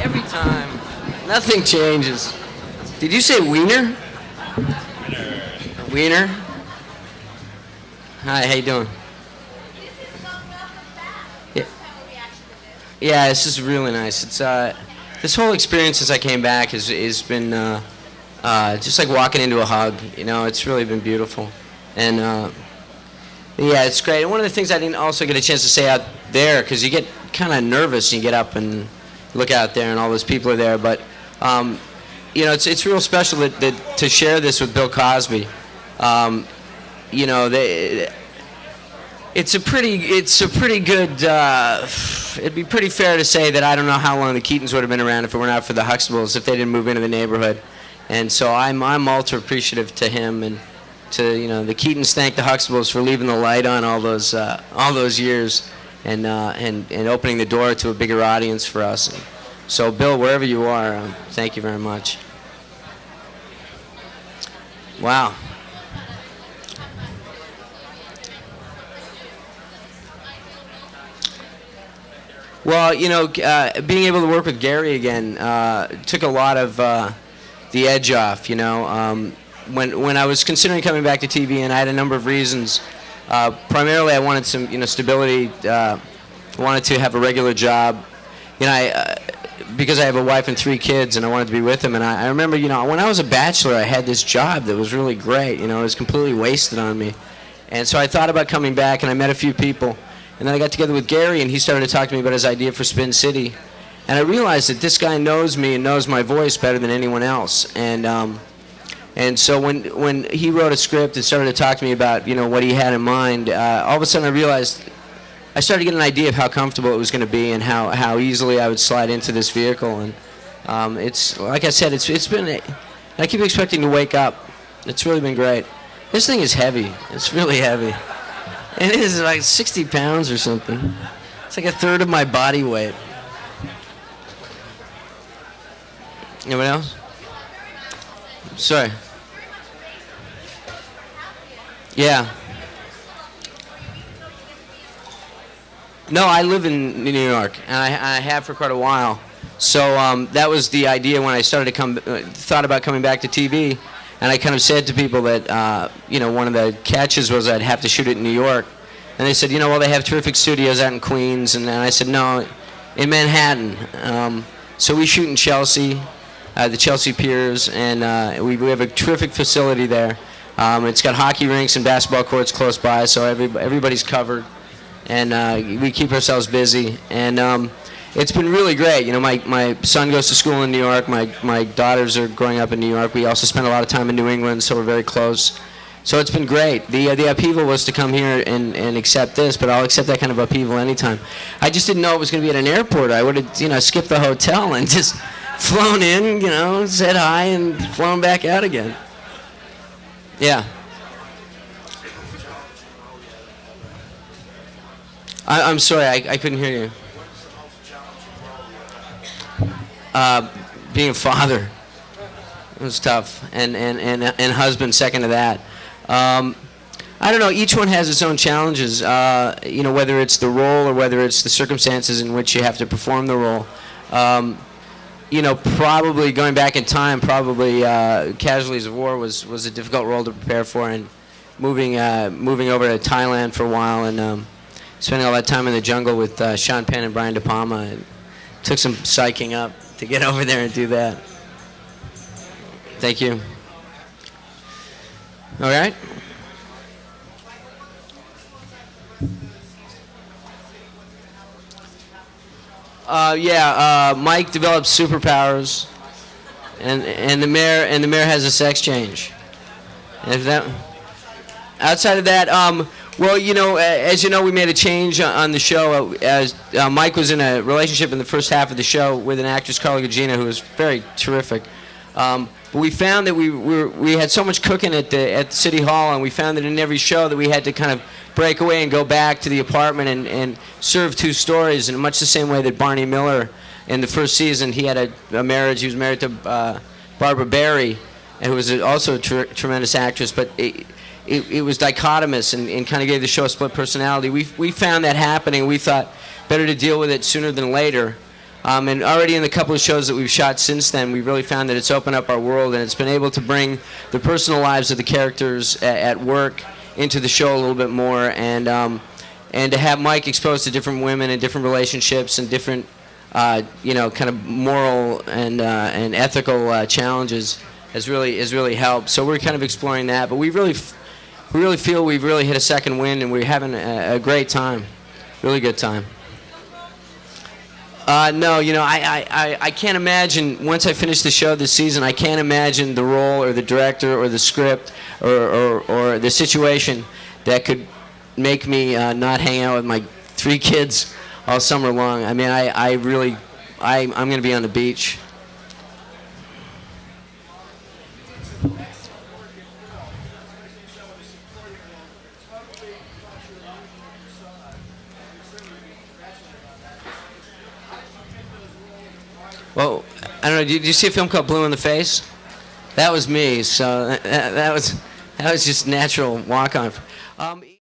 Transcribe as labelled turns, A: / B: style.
A: every time. Nothing changes. Did you say wiener? Wiener. Hi, how you doing? Yeah, yeah, this is really nice. It's this whole experience since I came back has been just like walking into a hug. You know, it's really been beautiful, and yeah, it's great. And one of the things I didn't also get a chance to say out there, because you get kind of nervous and you get up and look out there and all those people are there, but you know, it's real special that to share this with Bill Cosby. You know, it's a pretty good. It'd be pretty fair to say that I don't know how long the Keatons would have been around if it were not for the Huxtables, if they didn't move into the neighborhood, and so I'm ultra appreciative to him and to, you know, the Keatons thank the Huxtables for leaving the light on all those years and opening the door to a bigger audience for us. And so, Bill, wherever you are, thank you very much. Wow. Well, you know, being able to work with Gary again took a lot of the edge off. You know, when I was considering coming back to TV, and I had a number of reasons. Primarily, I wanted some, you know, stability. Wanted to have a regular job. You know, because I have a wife and 3 kids, and I wanted to be with them. And I remember, you know, when I was a bachelor, I had this job that was really great. You know, it was completely wasted on me. And so I thought about coming back, and I met a few people. And then I got together with Gary, and he started to talk to me about his idea for Spin City. And I realized that this guy knows me and knows my voice better than anyone else. And so when he wrote a script and started to talk to me about, you know, what he had in mind, all of a sudden I realized I started to get an idea of how comfortable it was going to be and how easily I would slide into this vehicle. And it's, like I said, it's been, I keep expecting to wake up. It's really been great. This thing is heavy. It's really heavy. And it is like 60 pounds or something. It's like a third of my body weight. Anybody else? Sorry. Yeah. No, I live in New York, and I have for quite a while. So that was the idea when I started to thought about coming back to TV. And I kind of said to people that, you know, one of the catches was I'd have to shoot it in New York. And they said, you know, well, they have terrific studios out in Queens. And I said, no, in Manhattan. So we shoot in Chelsea, the Chelsea Piers, and we have a terrific facility there. It's got hockey rinks and basketball courts close by, so everybody's covered. And we keep ourselves busy. And it's been really great. You know, my son goes to school in New York. My daughters are growing up in New York. We also spend a lot of time in New England, so we're very close. So it's been great. The upheaval was to come here and accept this, but I'll accept that kind of upheaval anytime. I just didn't know it was going to be at an airport. I would have, you know, skipped the hotel and just flown in, you know, said hi, and flown back out again. Yeah. I'm sorry, I couldn't hear you. Being a father, it was tough, and husband second to that. I don't know. Each one has its own challenges. You know, whether it's the role or whether it's the circumstances in which you have to perform the role. You know, probably going back in time, probably Casualties of War was a difficult role to prepare for, and moving over to Thailand for a while and spending all that time in the jungle with Sean Penn and Brian De Palma. It took some psyching up to get over there and do that. Thank you. All right. Mike develops superpowers, and the mayor has a sex change. And if that, outside of that, well, you know, as you know, we made a change on the show. As Mike was in a relationship in the first half of the show with an actress, Carla Gugino, who was very terrific. But we found that we had so much cooking at the city hall, and we found that in every show that we had to kind of break away and go back to the apartment and serve 2 stories, in much the same way that Barney Miller in the first season, he had a marriage. He was married to Barbara Barry, who was also a tremendous actress, but it was dichotomous and kind of gave the show a split personality. We found that happening. We thought better to deal with it sooner than later. And already in the couple of shows that we've shot since then, we've really found that it's opened up our world, and it's been able to bring the personal lives of the characters at work into the show a little bit more, and to have Mike exposed to different women and different relationships and different, kind of moral and ethical challenges has really helped. So we're kind of exploring that, but we really feel we've really hit a second wind, and we're having a great time, really good time. No, I can't imagine, once I finish the show this season, I can't imagine the role or the director or the script or the situation that could make me not hang out with my 3 kids all summer long. I mean, I'm going to be on the beach. Well, I don't know. Did you see a film called Blue in the Face? That was me. So that was just natural walk on.